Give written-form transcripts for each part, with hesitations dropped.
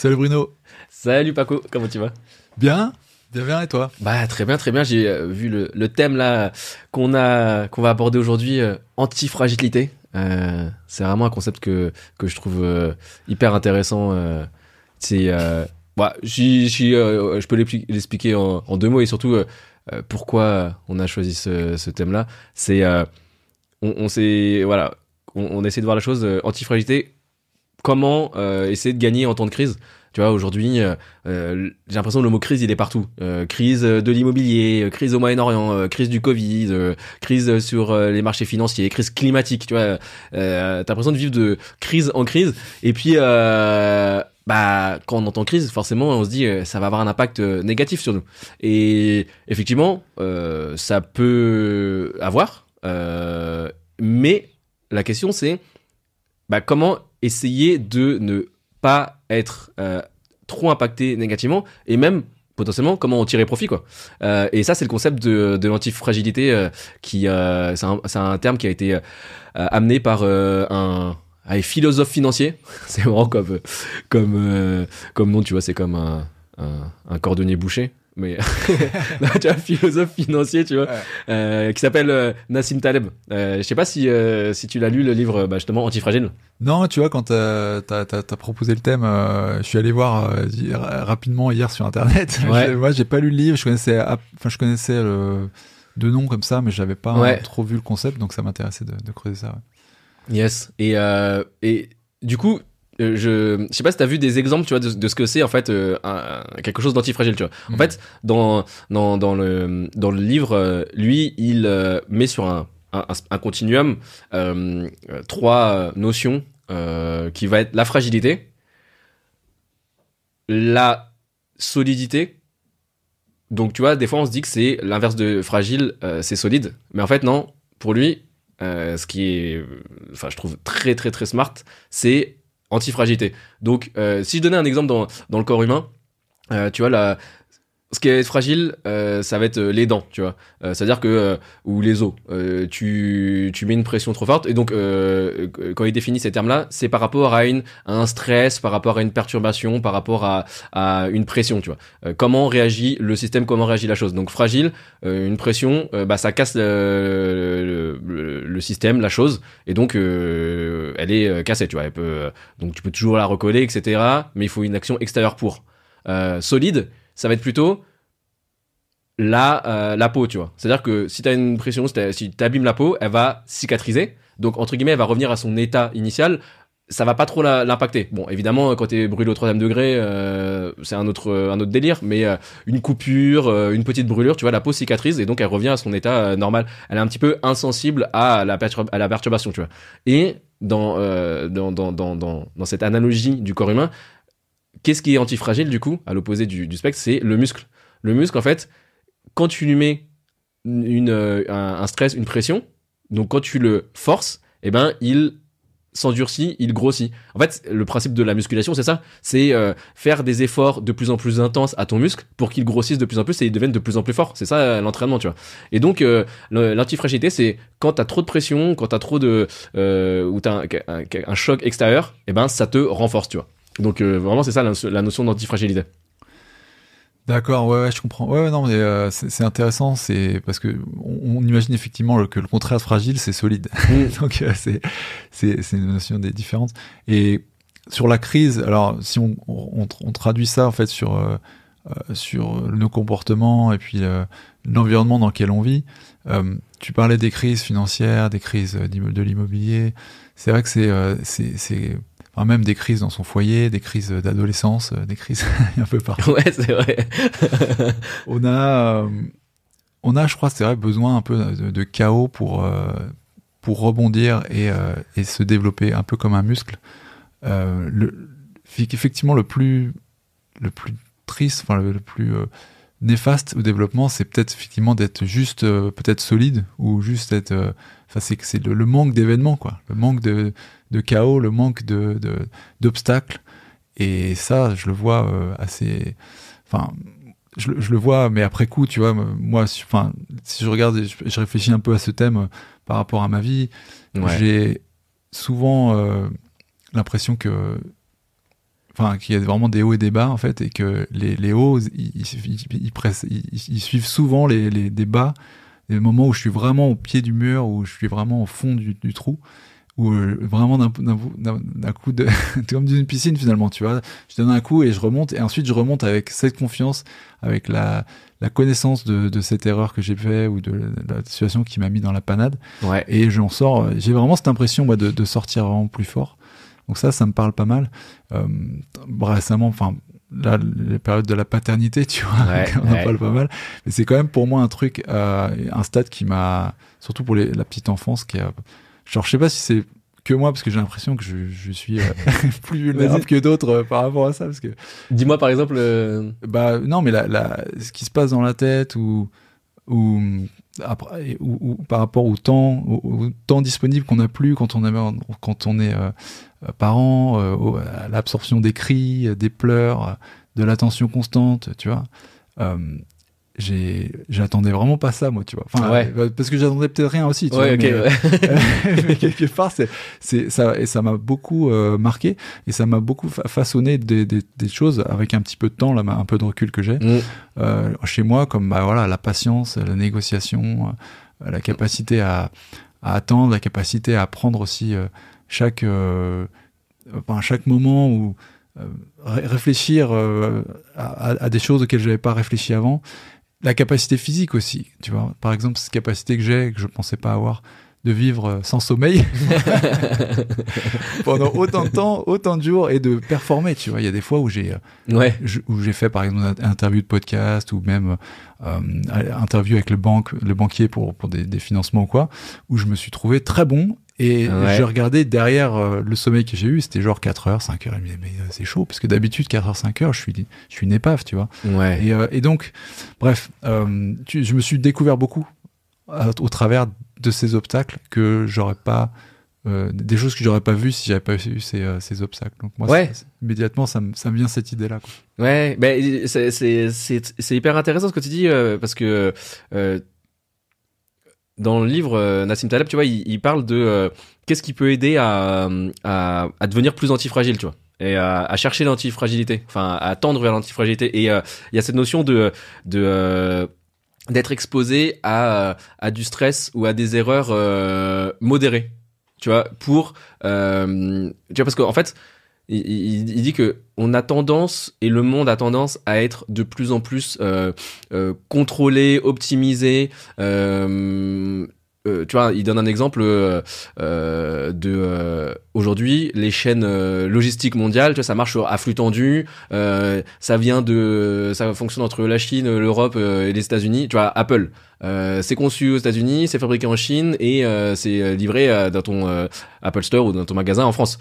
Salut Bruno. Salut Paco, comment tu vas? Bien, bien et toi? Bah très bien, très bien. J'ai vu le thème là qu'on va aborder aujourd'hui, antifragilité. C'est vraiment un concept que je trouve hyper intéressant. C'est je peux l'expliquer en deux mots et surtout pourquoi on a choisi ce thème-là. C'est on s'est voilà, on essaie de voir la chose antifragilité. Comment essayer de gagner en temps de crise. Tu vois, aujourd'hui, j'ai l'impression que le mot crise, il est partout. Crise de l'immobilier, crise au Moyen-Orient, crise du Covid, crise sur les marchés financiers, crise climatique. Tu vois, t'as l'impression de vivre de crise en crise. Et puis, quand on entend crise, forcément, on se dit ça va avoir un impact négatif sur nous. Et effectivement, ça peut avoir. Mais la question, c'est comment essayer de ne pas être trop impacté négativement et même potentiellement comment en tirer profit quoi. Et ça c'est le concept de l'antifragilité qui c'est un terme qui a été amené par un philosophe financier. C'est vraiment comme nom, tu vois, c'est comme un cordonnier boucher. Mais non, tu vois, philosophe financier, tu vois, qui s'appelle Nassim Taleb. Je sais pas si tu l'as lu le livre justement Antifragile. Non, tu vois, quand t'as proposé le thème, je suis allé voir rapidement hier sur internet. Ouais. Moi, j'ai pas lu le livre, je connaissais de nom comme ça, mais j'avais pas trop vu le concept, donc ça m'intéressait de creuser ça. Ouais. Yes. Et du coup, je sais pas si t'as vu des exemples, tu vois, de ce que c'est en fait quelque chose d'antifragile, tu vois. En fait, dans le livre, lui, il met sur un continuum trois notions qui va être la fragilité, la solidité. Donc tu vois, des fois on se dit que c'est l'inverse de fragile, c'est solide, mais en fait non. Pour lui, ce qui est, je trouve très très très smart, c'est antifragilité. Donc, si je donnais un exemple dans le corps humain, tu vois, ce qui est fragile, ça va être les dents, tu vois. C'est-à-dire que ou les os. Tu mets une pression trop forte et donc quand il définit ces termes-là, c'est par rapport à un stress, par rapport à une perturbation, par rapport à une pression, tu vois. Comment réagit le système, comment réagit la chose. Donc fragile, une pression, ça casse le système, la chose, et donc elle est cassée, tu vois. Donc tu peux toujours la recoller, etc. Mais il faut une action extérieure pour. Solide, ça va être plutôt la peau, tu vois. C'est-à-dire que si t'as une pression, si t'abîmes la peau, elle va cicatriser. Donc, entre guillemets, elle va revenir à son état initial. Ça va pas trop l'impacter. Bon, évidemment, quand t'es brûlé au 3e degré, c'est un autre délire, mais une coupure, une petite brûlure, tu vois, la peau cicatrise et donc elle revient à son état normal. Elle est un petit peu insensible à la perturbation, tu vois. Et dans cette analogie du corps humain, qu'est-ce qui est antifragile du coup, à l'opposé du spectre, c'est le muscle. Le muscle, en fait, quand tu lui mets un stress, une pression, donc quand tu le forces, eh ben il s'endurcit, il grossit. En fait, le principe de la musculation, c'est ça, c'est faire des efforts de plus en plus intenses à ton muscle pour qu'il grossisse de plus en plus et il devienne de plus en plus fort. C'est ça l'entraînement, tu vois. Et donc l'antifragilité, c'est quand t'as trop de pression, quand t'as trop de ou t'as un choc extérieur, eh ben ça te renforce, tu vois. Donc vraiment c'est ça la notion d'antifragilité. D'accord, ouais, je comprends. Ouais, non, mais c'est intéressant, c'est parce que on imagine effectivement que le contraire de fragile, c'est solide. Donc c'est une notion différente. Et sur la crise, alors si on traduit ça en fait sur nos comportements et puis l'environnement dans lequel on vit. Tu parlais des crises financières, des crises de l'immobilier. C'est vrai que c'est enfin, même des crises dans son foyer, des crises d'adolescence, des crises un peu partout. Ouais, c'est vrai. On a, je crois, c'est vrai, besoin un peu de chaos pour rebondir et se développer un peu comme un muscle. Effectivement, le plus triste, enfin le plus néfaste au développement, c'est peut-être effectivement d'être juste peut-être solide ou juste être. Enfin, c'est le manque d'événements, quoi. Le manque de chaos, le manque d'obstacles. Et ça, je le vois assez. Enfin, je le vois, mais après coup, tu vois, moi, enfin, si je regarde, je réfléchis un peu à ce thème par rapport à ma vie, j'ai souvent l'impression que enfin qu'il y a vraiment des hauts et des bas en fait, et que les hauts ils suivent souvent des bas, des moments où je suis vraiment au pied du mur, où je suis vraiment au fond du trou, où vraiment d'un coup de comme d'une piscine finalement, tu vois, je donne un coup et je remonte, et ensuite je remonte avec cette confiance, avec la connaissance de cette erreur que j'ai fait, ou de la situation qui m'a mis dans la panade. Ouais. Et j'en sors, j'ai vraiment cette impression, moi, de sortir vraiment plus fort. Donc ça me parle pas mal. Récemment, enfin, là, les périodes de la paternité, tu vois, on en parle pas mal. Mais c'est quand même pour moi un truc, un stade qui m'a, surtout pour la petite enfance, qui a, genre, je sais pas si c'est que moi, parce que j'ai l'impression que je suis plus vulnérable que d'autres par rapport à ça, parce que. Dis-moi par exemple. Bah non, mais ce qui se passe dans la tête, ou après, ou par rapport au temps disponible qu'on n'a plus quand on est parent, à l'absorption des cris, des pleurs, de l'attention constante, tu vois. J'attendais vraiment pas ça, moi, tu vois. Enfin, parce que j'attendais peut-être rien aussi, tu vois. Mais quelque part, c'est ça, et ça m'a beaucoup marqué, et ça m'a beaucoup façonné des choses avec un petit peu de temps, là, un peu de recul que j'ai chez moi, comme voilà, la patience, la négociation, la capacité à attendre, la capacité à prendre aussi chaque moment, où réfléchir à des choses auxquelles j'avais pas réfléchi avant. La capacité physique aussi, tu vois. Par exemple, cette capacité que j'ai, que je pensais pas avoir, de vivre sans sommeil pendant autant de temps, autant de jours, et de performer, tu vois. Il y a des fois où j'ai fait, par exemple, une interview de podcast, ou même interview avec le banquier pour des financements ou quoi, où je me suis trouvé très bon. Et j'ai regardé derrière le sommeil que j'ai eu, c'était genre 4 heures, 5 heures. Mais c'est chaud, parce que d'habitude, 4 heures, 5 heures, je suis une épave, tu vois. Et donc, bref, je me suis découvert beaucoup au travers de ces obstacles que j'aurais pas, des choses que j'aurais pas vues si j'avais pas eu ces obstacles. Donc moi, immédiatement, ça me vient cette idée-là, quoi. Ouais, ben c'est hyper intéressant ce que tu dis, parce que dans le livre, Nassim Taleb, tu vois, il parle de qu'est-ce qui peut aider à devenir plus antifragile, tu vois, et à chercher l'antifragilité, enfin à tendre vers l'antifragilité. Et il y a cette notion d'être exposé à du stress ou à des erreurs modérées, tu vois, tu vois, parce qu'en fait, il dit que on a tendance, et le monde a tendance à être de plus en plus contrôlé, optimisé. Tu vois, il donne un exemple aujourd'hui, les chaînes logistiques mondiales, tu vois, ça marche à flux tendu, ça fonctionne entre la Chine, l'Europe et les États-Unis. Tu vois, Apple, c'est conçu aux États-Unis, c'est fabriqué en Chine, et c'est livré dans ton Apple Store ou dans ton magasin en France.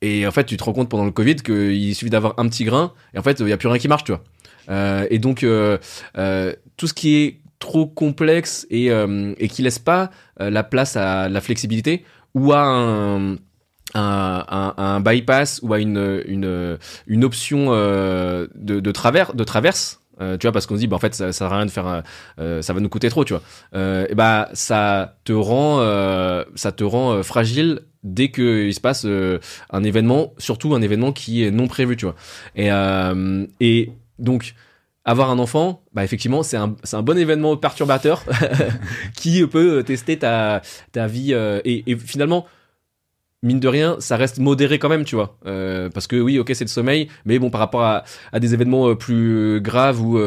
Et en fait, tu te rends compte pendant le Covid qu'il suffit d'avoir un petit grain, et en fait, il y a plus rien qui marche, tu vois. Et donc, tout ce qui est trop complexe et qui laisse pas la place à la flexibilité, ou à un bypass, ou à une option de traverse. Tu vois, parce qu'on se dit, bah en fait, ça sert à rien de faire, ça va nous coûter trop, tu vois. Et bah ça te rend fragile dès que il se passe un événement, surtout un événement qui est non prévu, tu vois. Et donc avoir un enfant, bah effectivement, c'est un bon événement perturbateur qui peut tester ta vie, et finalement, mine de rien, ça reste modéré quand même, tu vois. Parce que oui, ok, c'est le sommeil, mais bon, par rapport à des événements plus graves, ou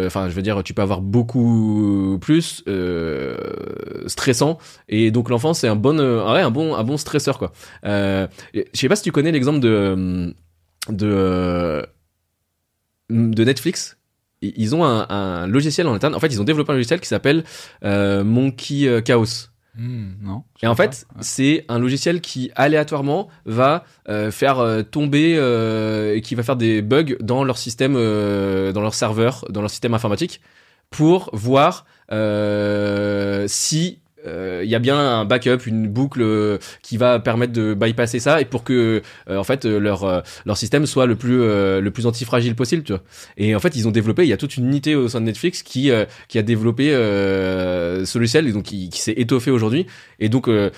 enfin, je veux dire, tu peux avoir beaucoup plus stressant. Et donc l'enfant, c'est un bon stresseur, quoi. Je sais pas si tu connais l'exemple de Netflix. Ils ont un logiciel en interne. En fait, ils ont développé un logiciel qui s'appelle Monkey Chaos. Non. Et en fait, c'est un logiciel qui aléatoirement va faire tomber et qui va faire des bugs dans leur système, dans leur serveur, dans leur système informatique, pour voir si il y a bien un backup, une boucle qui va permettre de bypasser ça, et pour que en fait leur système soit le plus antifragile possible, tu vois. Et en fait, ils ont développé, il y a toute une unité au sein de Netflix qui a développé ce logiciel, et donc qui s'est étoffé aujourd'hui. Et donc tu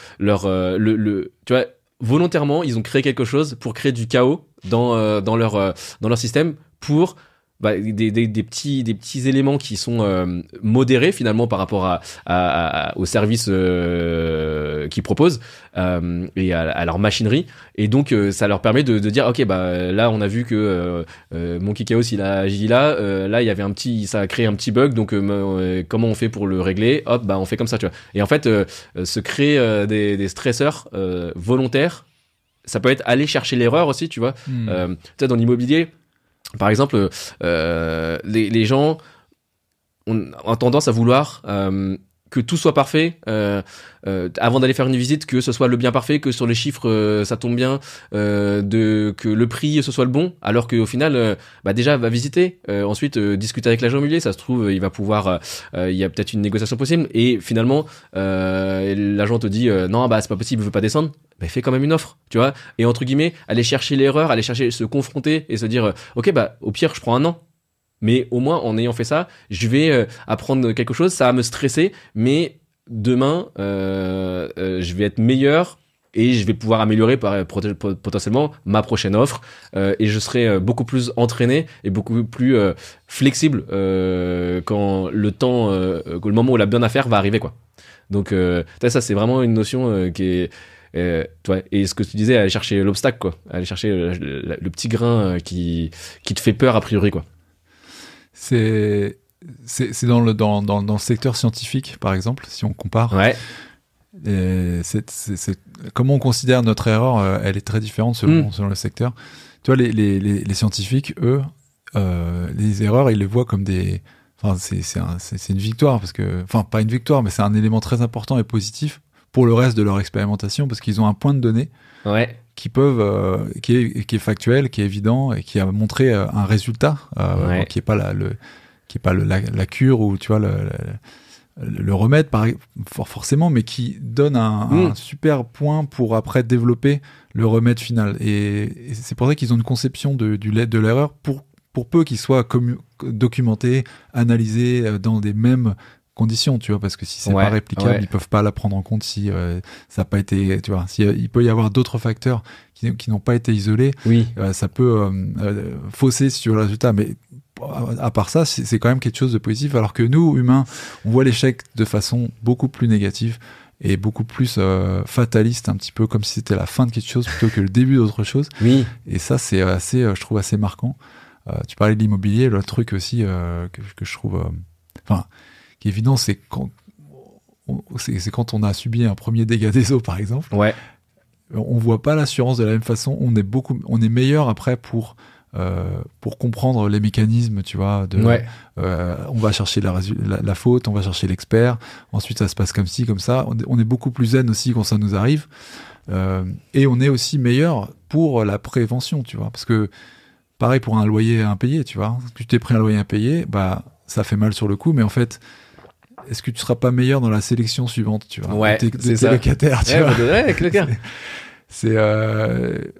vois, volontairement, ils ont créé quelque chose pour créer du chaos dans leur système pour des petits éléments qui sont modérés finalement par rapport aux services qu'ils proposent et à leur machinerie, et donc ça leur permet de dire ok là on a vu que Monkey Chaos il a agi là il y avait ça a créé un petit bug, donc comment on fait pour le régler, hop on fait comme ça, tu vois. Et en fait se créer des stresseurs volontaires, ça peut être aller chercher l'erreur aussi, tu vois. Tu sais, dans l'immobilier par exemple, les gens ont tendance à vouloir que tout soit parfait avant d'aller faire une visite, que ce soit le bien parfait, que sur les chiffres ça tombe bien, que le prix ce soit le bon, alors qu'au final déjà va visiter, ensuite discuter avec l'agent immobilier, ça se trouve il va pouvoir il y a peut-être une négociation possible, et finalement l'agent te dit non c'est pas possible, il veut pas descendre, fais quand même une offre, tu vois. Et entre guillemets aller chercher l'erreur, aller chercher se confronter et se dire ok au pire je prends un an, mais au moins en ayant fait ça je vais apprendre quelque chose, ça va me stresser, mais demain je vais être meilleur et je vais pouvoir améliorer potentiellement ma prochaine offre, et je serai beaucoup plus entraîné et beaucoup plus flexible quand le moment où la bonne affaire va arriver, quoi. Donc ça c'est vraiment une notion qui est et ce que tu disais, aller chercher l'obstacle, quoi, aller chercher le petit grain qui te fait peur a priori, quoi. C'est dans le secteur scientifique, par exemple, si on compare. Ouais. Comment on considère notre erreur, elle est très différente selon le secteur. Tu vois, les scientifiques, eux, les erreurs, ils les voient comme des... Enfin, c'est une victoire, parce que... Enfin, pas une victoire, mais c'est un élément très important et positif pour le reste de leur expérimentation, parce qu'ils ont un point de données qui est factuel, qui est évident, et qui a montré un résultat, qui est pas la cure, ou tu vois le remède forcément, mais qui donne un super point pour après développer le remède final. Et c'est pour ça qu'ils ont une conception de l'erreur pour peu qu'il soit documenté, analysé dans des mêmes conditions, tu vois, parce que si c'est pas réplicable, ils peuvent pas la prendre en compte si ça n'a pas été, tu vois, il peut y avoir d'autres facteurs qui n'ont pas été isolés, ça peut fausser sur le résultat, mais à part ça, c'est quand même quelque chose de positif, alors que nous, humains, on voit l'échec de façon beaucoup plus négative et beaucoup plus fataliste, un petit peu comme si c'était la fin de quelque chose plutôt que le début d'autre chose. Et ça, c'est assez, je trouve assez marquant. Tu parlais de l'immobilier, le truc aussi que je trouve... qui est évident, c'est quand on a subi un premier dégât des eaux, par exemple. On voit pas l'assurance de la même façon. On est meilleur après pour comprendre les mécanismes, tu vois. On va chercher la faute, on va chercher l'expert. Ensuite, ça se passe comme ci, comme ça. On est beaucoup plus zen aussi quand ça nous arrive. Et on est aussi meilleur pour la prévention, tu vois. Parce que, pareil pour un loyer impayé, tu vois. Si tu t'es pris un loyer impayé, ça fait mal sur le coup, mais en fait, est-ce que tu seras pas meilleur dans la sélection suivante, tu vois, de tes locataires, tu vois. C'est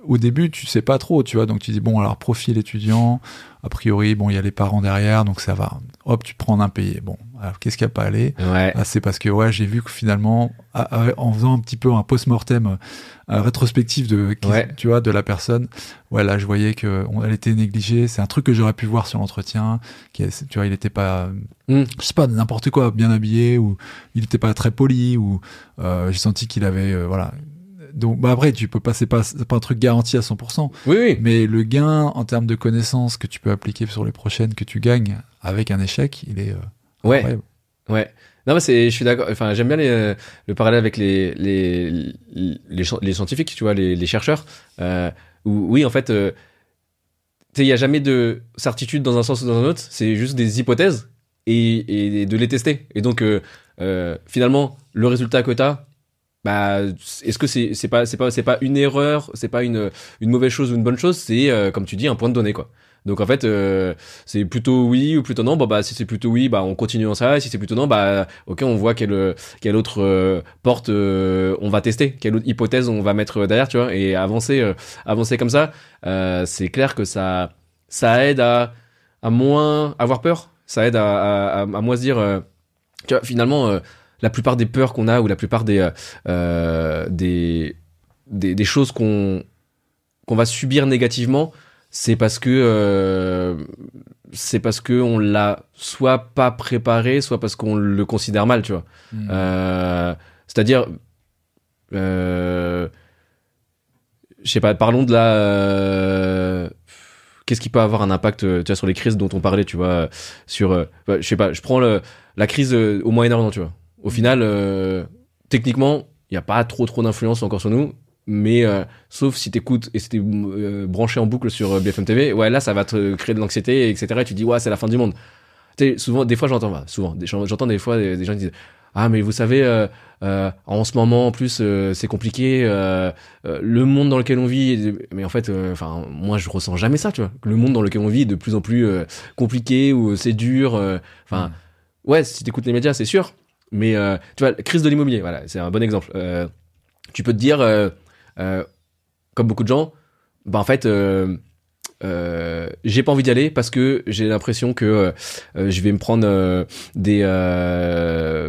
au début, tu sais pas trop, tu vois, donc tu dis bon, alors profil étudiant, a priori, bon, il y a les parents derrière, donc ça va. Hop, tu prends un impayé. Bon, alors qu'est-ce qui a pas allé ? C'est parce que j'ai vu que finalement, en faisant un petit peu un post-mortem rétrospectif tu vois, de la personne, là, je voyais que elle était négligée. C'est un truc que j'aurais pu voir sur l'entretien. Tu vois, il était pas, je sais pas, n'importe quoi, bien habillé, ou il était pas très poli, ou j'ai senti qu'il avait, Donc, après, tu peux pas, c'est pas un truc garanti à 100%. Mais le gain en termes de connaissances que tu peux appliquer sur les prochaines, que tu gagnes avec un échec, il est incroyable. Non, mais je suis d'accord. Enfin, j'aime bien le parallèle avec les scientifiques, tu vois, les chercheurs. Où, en fait, tu sais, il y a jamais de certitude dans un sens ou dans un autre. C'est juste des hypothèses et de les tester. Et donc, finalement, le résultat que t'as, est-ce que c'est pas une erreur, c'est pas une mauvaise chose ou une bonne chose, c'est comme tu dis, un point de données, quoi. Donc en fait c'est plutôt oui ou plutôt non. Si c'est plutôt oui, on continue dans ça. Si c'est plutôt non, ok, on voit quelle autre porte on va tester, quelle autre hypothèse on va mettre derrière, tu vois, et avancer comme ça. C'est clair que ça aide à moins avoir peur, ça aide à moins se dire tu vois, finalement la plupart des peurs qu'on a, ou la plupart des des choses qu'on va subir négativement, c'est parce que on l'a soit pas préparé, soit parce qu'on le considère mal, tu vois. C'est-à-dire, je sais pas, parlons de qu'est-ce qui peut avoir un impact, tu vois, sur les crises dont on parlait, tu vois, sur, je sais pas, je prends la crise au Moyen-Orient, tu vois. Au final, techniquement, il y a pas trop d'influence encore sur nous. Mais sauf si t'écoutes et si t'es branché en boucle sur BFM TV, ouais, là ça va te créer de l'anxiété, etc. Et tu dis ouais, c'est la fin du monde. Tu sais, souvent, des fois j'entends des fois des gens qui disent ah mais vous savez en ce moment en plus c'est compliqué, le monde dans lequel on vit, mais en fait enfin moi je ressens jamais ça, tu vois. Le monde dans lequel on vit est de plus en plus compliqué, ou c'est dur, enfin ouais, si t'écoutes les médias c'est sûr, mais tu vois, crise de l'immobilier, voilà, c'est un bon exemple. Tu peux te dire comme beaucoup de gens, bah en fait j'ai pas envie d'y aller parce que j'ai l'impression que je vais me prendre il va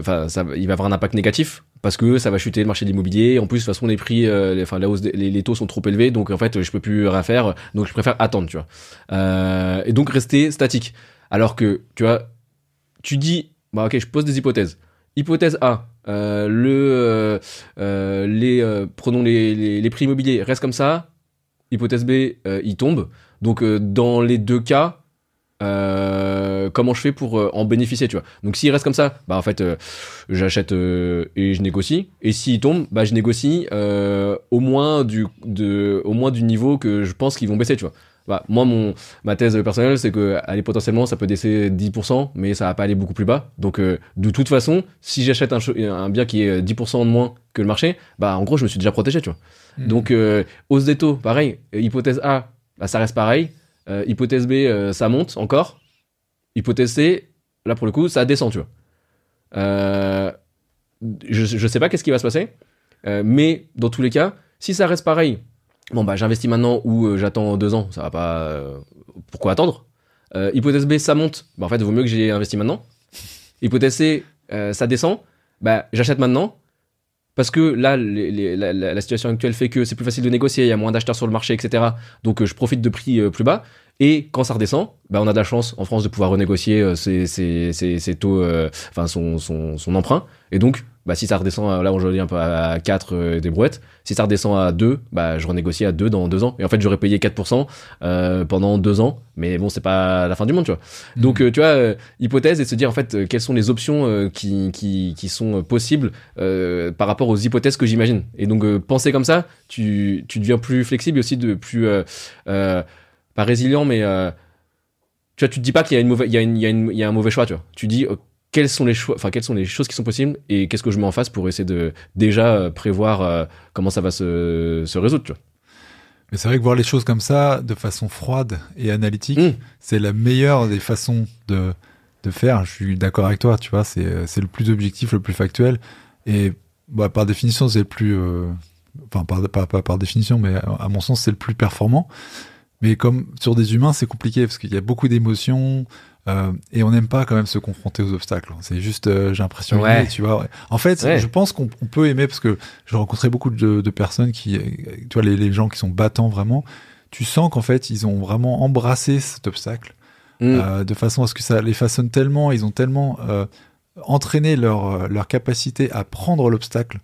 avoir un impact négatif parce que ça va chuter le marché de l'immobilier. En plus, de toute façon, les prix, la hausse, les taux sont trop élevés, donc en fait, je peux plus rien faire. Donc, je préfère attendre, tu vois. Et donc rester statique. Alors que, tu vois, tu dis, bah ok, je pose des hypothèses. Hypothèse A, prenons les prix immobiliers restent comme ça. Hypothèse B, ils tombent. Donc dans les deux cas, comment je fais pour en bénéficier, tu vois. Donc s'il reste comme ça, bah en fait j'achète et je négocie. Et s'il tombe, bah je négocie au moins du niveau que je pense qu'ils vont baisser, tu vois. Bah, moi, ma thèse personnelle, c'est que allez, potentiellement, ça peut baisser 10%, mais ça va pas aller beaucoup plus bas. Donc, de toute façon, si j'achète un bien qui est 10% de moins que le marché, bah, en gros, je me suis déjà protégé, tu vois. Donc, hausse des taux, pareil. Hypothèse A, bah, ça reste pareil. Hypothèse B, ça monte encore. Hypothèse C, là, pour le coup, ça descend, tu vois. Je sais pas qu'est-ce qui va se passer, mais dans tous les cas, si ça reste pareil, bon bah j'investis maintenant ou j'attends 2 ans, ça va pas. Pourquoi attendre? Hypothèse B, ça monte, bah en fait vaut mieux que j'ai investi maintenant. Hypothèse C, ça descend, bah j'achète maintenant parce que là la situation actuelle fait que c'est plus facile de négocier, il y a moins d'acheteurs sur le marché, etc. Donc je profite de prix plus bas. Et quand ça redescend, bah on a de la chance en France de pouvoir renégocier ses taux, enfin son emprunt. Et donc bah si ça redescend là aujourd'hui un peu à 4 des brouettes, si ça redescend à 2, bah je renégocie à 2 dans 2 ans. Et en fait j'aurais payé 4% pendant 2 ans, mais bon c'est pas la fin du monde, tu vois. Donc tu vois, hypothèse, et se dire en fait quelles sont les options qui sont possibles par rapport aux hypothèses que j'imagine. Et donc penser comme ça, tu deviens plus flexible et aussi de plus pas résilient, mais tu vois, tu te dis pas qu'il y a il y a un mauvais choix, tu vois. Tu dis quels sont les choix, enfin quelles sont les choses qui sont possibles et qu'est-ce que je mets en face pour essayer de déjà prévoir comment ça va se résoudre, tu vois. Mais c'est vrai que voir les choses comme ça, de façon froide et analytique, c'est la meilleure des façons de faire. Je suis d'accord avec toi, tu vois, c'est le plus objectif, le plus factuel, et bah, par définition, c'est le plus, enfin pas par définition, mais à mon sens, c'est le plus performant. Mais comme sur des humains, c'est compliqué parce qu'il y a beaucoup d'émotions et on n'aime pas quand même se confronter aux obstacles. C'est juste, j'ai l'impression, tu vois. Ouais. En fait, je pense qu'on peut aimer parce que j'ai rencontré beaucoup de personnes qui, tu vois, les gens qui sont battants vraiment. Tu sens qu'en fait, ils ont vraiment embrassé cet obstacle de façon à ce que ça les façonne tellement, ils ont tellement entraîné leur capacité à prendre l'obstacle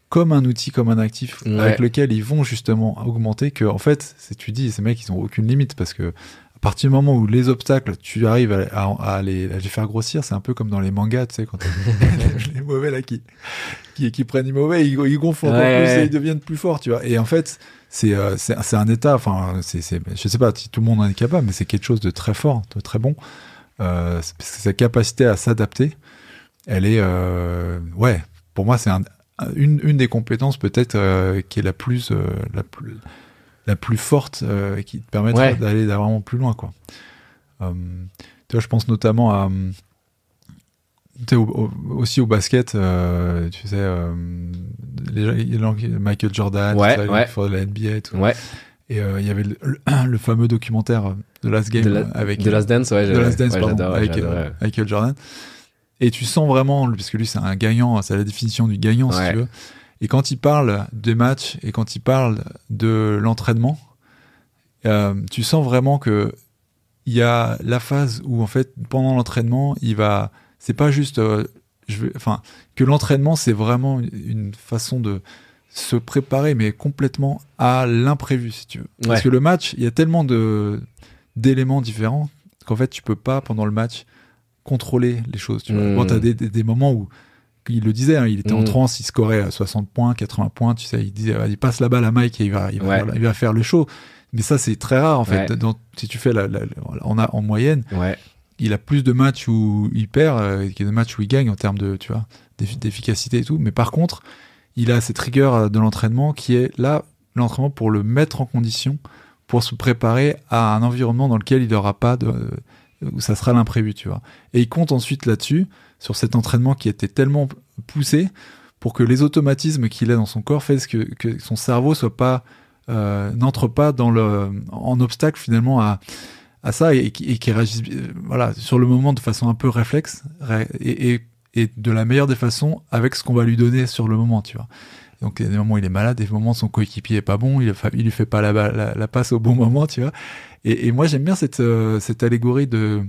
comme un outil, comme un actif avec lequel ils vont justement augmenter, que en fait, tu dis, ces mecs, ils ont aucune limite parce que à partir du moment où les obstacles, tu arrives à les faire grossir, c'est un peu comme dans les mangas, tu sais, quand les mauvais là qui prennent les mauvais, ils gonflent encore plus et ils deviennent plus forts, tu vois. Et en fait, c'est un état, enfin, je sais pas si tout le monde en est capable, mais c'est quelque chose de très fort, de très bon. Parce que sa capacité à s'adapter, elle est, pour moi, c'est une des compétences peut-être qui est la plus forte, qui te permettra d'aller vraiment plus loin, quoi. Tu vois, je pense notamment à aussi au basket, tu sais, les gens Michael Jordan, qui font de la NBA et tout. Et il y avait le fameux documentaire The Last Game avec The Last Dance, avec Michael Jordan. Et tu sens vraiment, parce que lui c'est un gagnant, c'est la définition du gagnant, si tu veux. Et quand il parle des matchs et quand il parle de l'entraînement, tu sens vraiment que il y a la phase où en fait pendant l'entraînement, c'est pas juste que l'entraînement c'est vraiment une façon de se préparer mais complètement à l'imprévu si tu veux. Parce que le match, il y a tellement d'éléments différents qu'en fait tu peux pas pendant le match contrôler les choses, tu vois. Bon, t'as des moments où il le disait, hein, il était en transe, il scorait à 60 points, 80 points, tu sais, il disait il passe la balle à Mike et il va faire le show. Mais ça, c'est très rare, en fait. Si tu fais en moyenne, il a plus de matchs où il perd que de matchs où il gagne en termes de, tu vois, d'efficacité et tout. Mais par contre, il a cette rigueur de l'entraînement qui est là, l'entraînement pour le mettre en condition, pour se préparer à un environnement dans lequel il n'aura pas où ça sera l'imprévu, tu vois. Et il compte ensuite là-dessus, sur cet entraînement qui était tellement poussé, pour que les automatismes qu'il a dans son corps fassent que son cerveau n'entre pas en obstacle finalement à ça et qui réagisse sur le moment de façon un peu réflexe et de la meilleure des façons avec ce qu'on va lui donner sur le moment, tu vois. Donc il y a des moments où il est malade, des moments où son coéquipier est pas bon, il lui fait pas la passe au bon moment, tu vois. Et moi j'aime bien cette allégorie de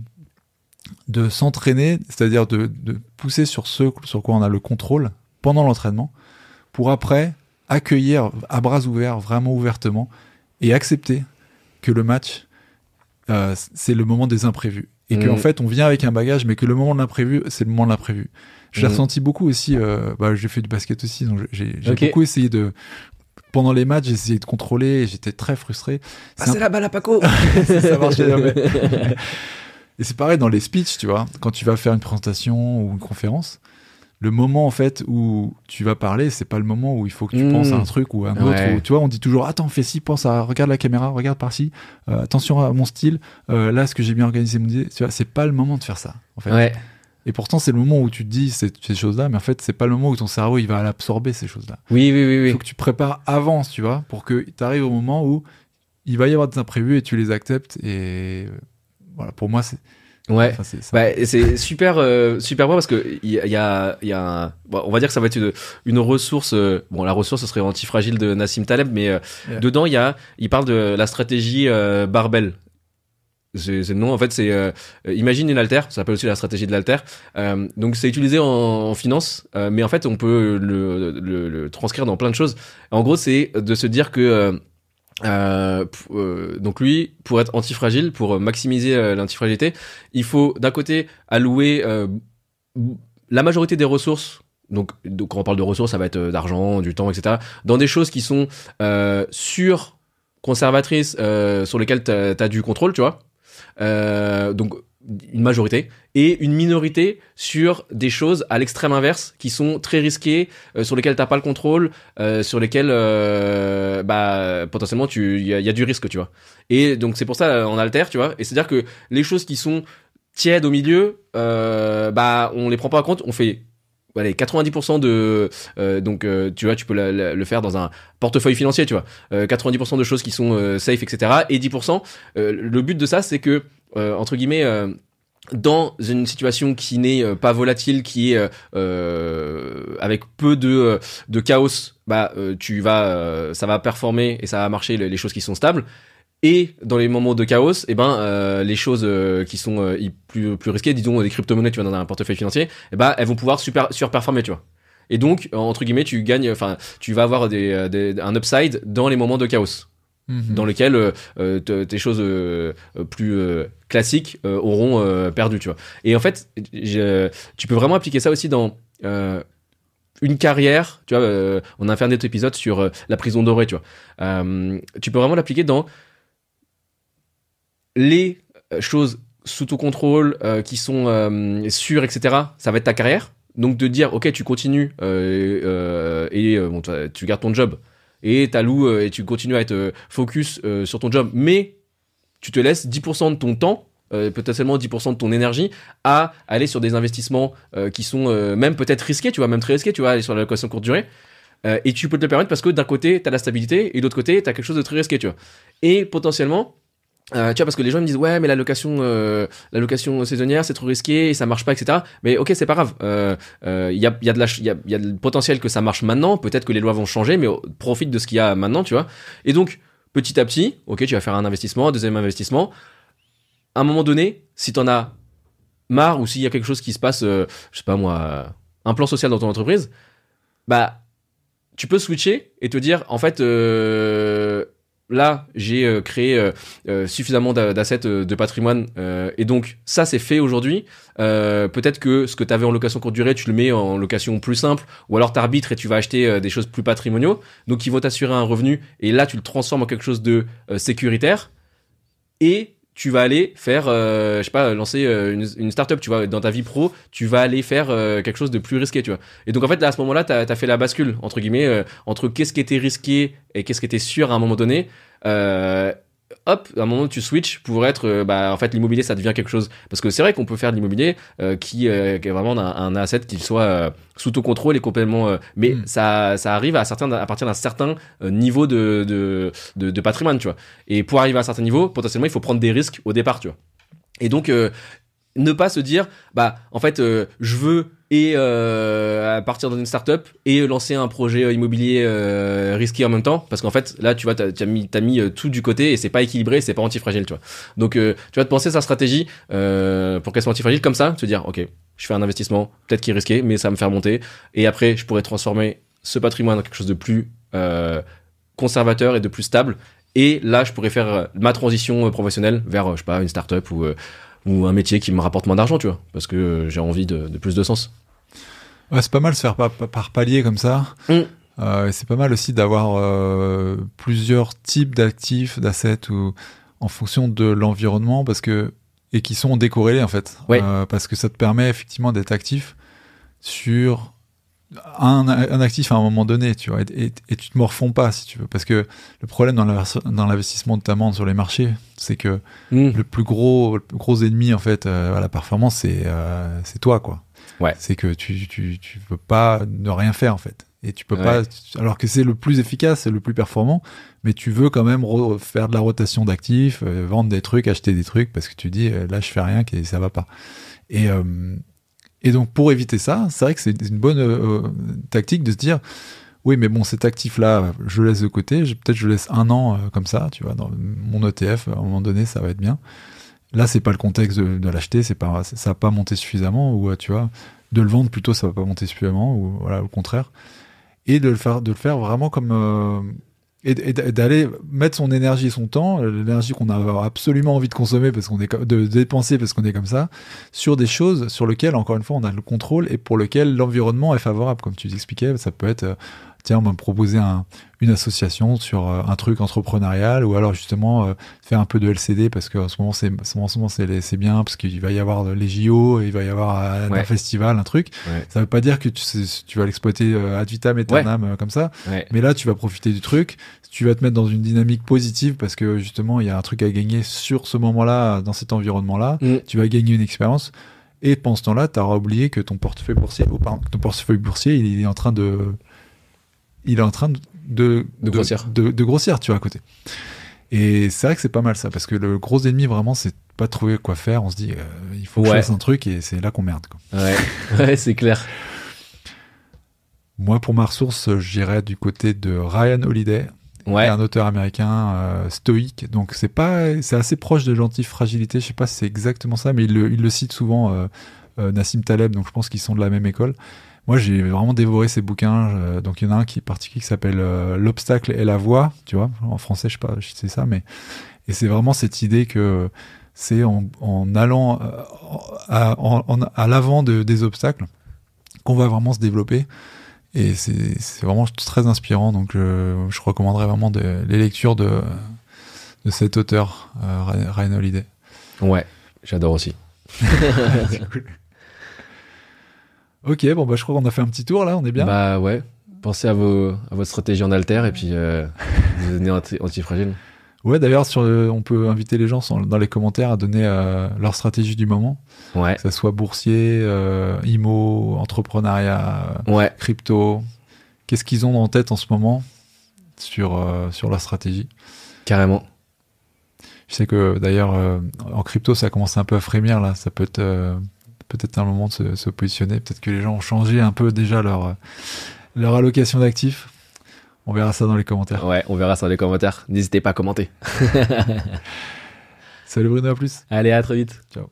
s'entraîner, c'est-à-dire de pousser sur ce sur quoi on a le contrôle pendant l'entraînement, pour après accueillir à bras ouverts, vraiment ouvertement, et accepter que le match, c'est le moment des imprévus. Et qu'en fait, on vient avec un bagage, mais que le moment de l'imprévu, c'est le moment de l'imprévu. Je l'ai ressenti beaucoup aussi, j'ai fait du basket aussi, donc j'ai beaucoup essayé pendant les matchs, j'ai essayé de contrôler, et j'étais très frustré. C'est la balle à Paco. Ça marchait jamais. Et c'est pareil dans les speeches, tu vois, quand tu vas faire une présentation ou une conférence, le moment en fait où tu vas parler, c'est pas le moment où il faut que tu penses à un truc ou à un autre. Où, tu vois, on dit toujours attends, fais ci, regarde la caméra, regarde par-ci, attention à mon style, là ce que j'ai bien organisé, tu vois, c'est pas le moment de faire ça en fait. Et pourtant c'est le moment où tu te dis ces choses-là, mais en fait c'est pas le moment où ton cerveau il va l'absorber ces choses-là. Oui. Il faut que tu prépares avant, tu vois, pour que tu arrives au moment où il va y avoir des imprévus et tu les acceptes. Et voilà, pour moi c'est c'est super bon parce que il y a on va dire que ça va être une ressource, la ressource ce serait Antifragile de Nassim Taleb, mais dedans il parle de la stratégie barbell. C'est le nom, en fait, c'est imagine une haltère, ça s'appelle aussi la stratégie de l'haltère. Donc c'est utilisé en finance, mais en fait on peut le transcrire dans plein de choses. En gros, c'est de se dire que donc lui, pour être antifragile, pour maximiser l'antifragilité, il faut d'un côté allouer la majorité des ressources. Donc quand on parle de ressources, ça va être d'argent, du temps, etc. Dans des choses qui sont conservatrices, sur lesquelles t'as du contrôle, tu vois. Donc une majorité et une minorité sur des choses à l'extrême inverse qui sont très risquées, sur lesquelles t'as pas le contrôle, sur lesquelles potentiellement il y a du risque, tu vois. Et donc c'est pour ça on altère, tu vois. Et c'est à dire que les choses qui sont tièdes au milieu, on les prend pas en compte, on fait 90% donc tu vois, tu peux le faire dans un portefeuille financier, tu vois, 90% de choses qui sont safe, etc. Et 10%, le but de ça c'est que entre guillemets dans une situation qui n'est pas volatile, qui est avec peu de chaos, ça va performer et ça va marcher les choses qui sont stables. Et dans les moments de chaos, les choses qui sont plus risquées, disons des crypto-monnaies, tu vois, dans un portefeuille financier, elles vont pouvoir surperformer, tu vois. Et donc entre guillemets, tu vas avoir un upside dans les moments de chaos. Dans lesquels tes choses plus classiques auront perdu, tu vois. Et en fait, tu peux vraiment appliquer ça aussi dans une carrière, tu vois. On a fait un autre épisode sur la prison dorée, tu vois. Tu peux vraiment l'appliquer dans les choses sous ton contrôle, qui sont sûres, etc. Ça va être ta carrière. Donc de dire, ok, tu continues tu gardes ton job. Et t'alloues et tu continues à être focus sur ton job, mais tu te laisses 10% de ton temps, potentiellement 10% de ton énergie, à aller sur des investissements qui sont même peut-être risqués, tu vois, même très risqués, tu vois, aller sur la location courte durée. Et tu peux te le permettre parce que d'un côté, t'as la stabilité et de l'autre côté, t'as quelque chose de très risqué, tu vois. Et potentiellement, Tu vois, parce que les gens me disent ouais mais la location saisonnière c'est trop risqué et ça marche pas, etc. Mais ok, c'est pas grave. Il y a le potentiel que ça marche maintenant. Peut-être que les lois vont changer, mais profite de ce qu'il y a maintenant, tu vois. Et donc petit à petit, ok, tu vas faire un investissement, un deuxième investissement. À un moment donné, si t'en as marre ou s'il y a quelque chose qui se passe, je sais pas moi, un plan social dans ton entreprise, bah tu peux switcher et te dire en fait. Là, j'ai créé suffisamment d'assets de patrimoine et donc ça c'est fait aujourd'hui. Peut-être que ce que tu avais en location courte durée, tu le mets en location plus simple ou alors t'arbitres et tu vas acheter des choses plus patrimoniaux, donc qui vont t'assurer un revenu et là tu le transformes en quelque chose de sécuritaire et tu vas aller faire, je sais pas, lancer une startup, tu vois, dans ta vie pro, tu vas aller faire quelque chose de plus risqué, tu vois. Et donc en fait, là, à ce moment-là, t'as fait la bascule entre guillemets entre qu'est-ce qui était risqué et qu'est-ce qui était sûr à un moment donné. Hop, à un moment où tu switches pour être, en fait, l'immobilier, ça devient quelque chose. Parce que c'est vrai qu'on peut faire de l'immobilier qui est vraiment un asset qui soit sous ton contrôle et complètement. Mais ça arrive à partir d'un certain niveau de patrimoine, tu vois. Et pour arriver à un certain niveau, potentiellement, il faut prendre des risques au départ, tu vois. Et donc, ne pas se dire, en fait, je veux partir dans une startup et lancer un projet immobilier risqué en même temps, parce qu'en fait là tu vois t'as mis tout du côté et c'est pas équilibré, c'est pas antifragile, tu vois. Donc tu vas te penser sa stratégie pour qu'elle soit antifragile comme ça, te dire ok, je fais un investissement peut-être qui est risqué mais ça va me faire monter et après je pourrais transformer ce patrimoine en quelque chose de plus conservateur et de plus stable et là je pourrais faire ma transition professionnelle vers je sais pas une startup ou un métier qui me rapporte moins d'argent, tu vois, parce que j'ai envie de plus de sens. Ouais, c'est pas mal de se faire par palier comme ça. C'est pas mal aussi d'avoir plusieurs types d'actifs, d'assets ou en fonction de l'environnement et qui sont décorrélés en fait. Ouais. Parce que ça te permet effectivement d'être actif sur un actif à un moment donné, tu vois, et tu te morfonds pas si tu veux, parce que le problème dans l'investissement notamment sur les marchés, c'est que le plus gros ennemi en fait à la performance, c'est toi, quoi. Ouais. C'est que tu peux pas ne rien faire en fait, et tu peux pas, alors que c'est le plus efficace, c'est le plus performant, mais tu veux quand même faire de la rotation d'actifs, vendre des trucs, acheter des trucs, parce que tu dis là je fais rien, ça va pas. Et donc, pour éviter ça, c'est vrai que c'est une bonne tactique de se dire, oui, mais bon, cet actif-là, je le laisse de côté, peut-être je le laisse un an comme ça, tu vois, dans mon ETF, à un moment donné, ça va être bien. Là, c'est pas le contexte de l'acheter, ça va pas monter suffisamment, ou tu vois, de le vendre plutôt, ça va pas monter suffisamment, ou voilà, au contraire. Et de le faire vraiment comme... et d'aller mettre son énergie et son temps, l'énergie qu'on a absolument envie de consommer de dépenser parce qu'on est comme ça, sur des choses sur lesquelles, encore une fois, on a le contrôle et pour lesquelles l'environnement est favorable. Comme tu expliquais, ça peut être, tiens, on va me proposer une association sur un truc entrepreneurial, ou alors justement faire un peu de LCD parce qu'en ce moment c'est bien parce qu'il va y avoir les JO, et il va y avoir un festival, un truc. Ouais. Ça veut pas dire que tu vas l'exploiter ad vitam aeternam comme ça, mais là tu vas profiter du truc, tu vas te mettre dans une dynamique positive parce que justement il y a un truc à gagner sur ce moment-là, dans cet environnement-là. Tu vas gagner une expérience. Et pendant ce temps-là, tu auras oublié que ton portefeuille boursier, il est en train de grossir. De grossir, tu vois, à côté. Et c'est vrai que c'est pas mal ça, parce que le gros ennemi vraiment, c'est pas de trouver quoi faire. On se dit, il faut que je fasse un truc, et c'est là qu'on merde, quoi. Ouais, c'est clair. Moi, pour ma ressource, j'irais du côté de Ryan Holiday, un auteur américain stoïque. Donc c'est assez proche de l'antifragilité. Je sais pas si c'est exactement ça, mais il le cite souvent, Nassim Taleb. Donc je pense qu'ils sont de la même école. Moi, j'ai vraiment dévoré ces bouquins. Donc, il y en a un qui est particulier qui s'appelle L'obstacle et la voie. Tu vois, en français, je sais pas si c'est ça, et c'est vraiment cette idée que c'est en allant à l'avant des obstacles qu'on va vraiment se développer. Et c'est vraiment très inspirant. Donc, je recommanderais vraiment les lectures de cet auteur, Ryan Holiday. Ouais, j'adore aussi. C'est cool. Ok, bon je crois qu'on a fait un petit tour là, on est bien. Bah ouais, pensez à votre stratégie en alter et puis devenez antifragile. Ouais, d'ailleurs on peut inviter les gens dans les commentaires à donner leur stratégie du moment. Ouais. Que ça soit boursier, IMO, entrepreneuriat, crypto. Qu'est-ce qu'ils ont en tête en ce moment sur leur stratégie? Carrément. Je sais que d'ailleurs en crypto ça commence un peu à frémir là, ça peut être peut-être un moment de se positionner, peut-être que les gens ont changé un peu déjà leur allocation d'actifs. On verra ça dans les commentaires. Ouais, on verra ça dans les commentaires. N'hésitez pas à commenter. Salut Bruno, à plus. Allez, à très vite. Ciao.